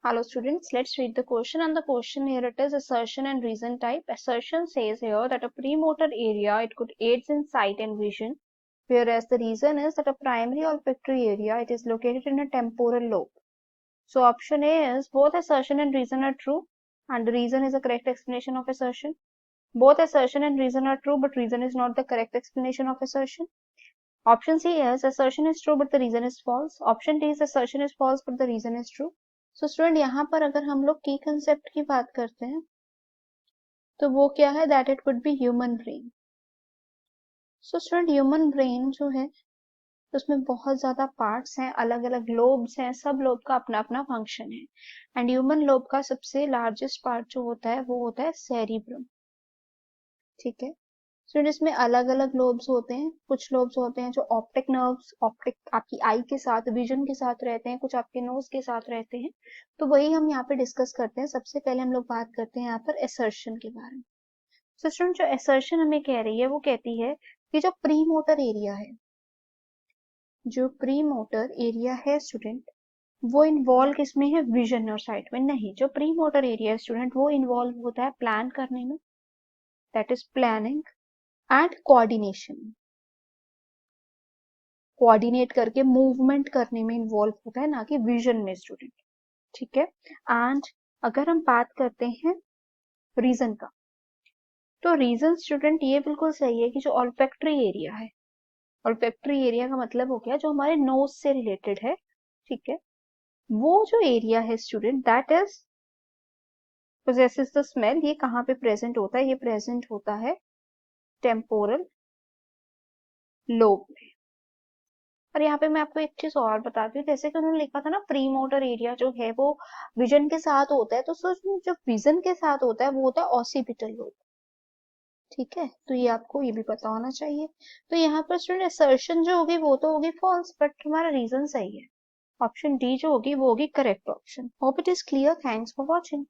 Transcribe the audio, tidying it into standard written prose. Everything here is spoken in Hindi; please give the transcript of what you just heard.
Hello students, let's read the question, and the question here it is assertion and reason type. Assertion says here that a premotor area, it could aid in sight and vision, whereas the reason is that a primary olfactory area, it is located in a temporal lobe. So option A is both assertion and reason are true, and the reason is a correct explanation of assertion. Both assertion and reason are true, but reason is not the correct explanation of assertion. Option C is assertion is true but the reason is false. Option D is assertion is false but the reason is true. So student यहाँ पर अगर हम लोग की कंसेप्ट की बात करते हैं तो वो क्या है, that it would be human brain. So student human brain जो है उसमें बहुत ज्यादा पार्ट्स हैं, अलग अलग लोब्स हैं, सब लोब का अपना अपना फंक्शन है. एंड ह्यूमन लोब का सबसे लार्जेस्ट पार्ट जो होता है वो होता है सेरिब्रम. ठीक है स्टूडेंट, इसमें अलग अलग लोब्स होते हैं. कुछ लोब्स होते हैं जो ऑप्टिक नर्व्स, ऑप्टिक आपकी आई के साथ, विजन के साथ रहते हैं, कुछ आपके नोज के साथ रहते हैं. तो वही हम यहाँ पे डिस्कस करते हैं. सबसे पहले हम लोग बात करते हैं यहाँ पर एसर्शन के बारे में. तो स्टूडेंट जो एसर्शन हमें कह रही है वो कहती है कि जो प्री मोटर एरिया है, जो प्री मोटर एरिया है स्टूडेंट, वो इन्वॉल्व किसमें है, विजन और साइट में. नहीं, जो प्री मोटर एरिया है स्टूडेंट वो इन्वॉल्व होता है प्लान करने में, that is planning and coordination. Coordinate करके मूवमेंट करने में इन्वॉल्व होता है, ना कि विजन में स्टूडेंट. ठीक है. एंड अगर हम बात करते हैं रीजन का, तो रीजन स्टूडेंट ये बिल्कुल सही है कि जो ऑल्फैक्टरी एरिया है, ऑल्फैक्टरी एरिया का मतलब हो गया जो हमारे नोज से रिलेटेड है. ठीक है, वो जो एरिया है student that is possesses the smell. ये कहाँ पे प्रेजेंट होता है, ये प्रेजेंट होता है टेम्पोरल लोब में. और यहाँ पे मैं आपको एक चीज और बताती हूँ, जैसे कि उन्होंने लिखा था ना प्री मोटर एरिया जो है वो विजन के साथ होता है, तो सोचिए जो विजन के साथ होता है वो होता है ऑसिपिटल लोब. ठीक है, तो ये आपको ये भी पता होना चाहिए. तो यहाँ पर स्टूडेंट असर्शन जो होगी वो तो होगी फॉल्स, बट हमारा रीजन सही है. ऑप्शन डी जो होगी वो होगी correct option. Hope it is clear. Thanks for watching.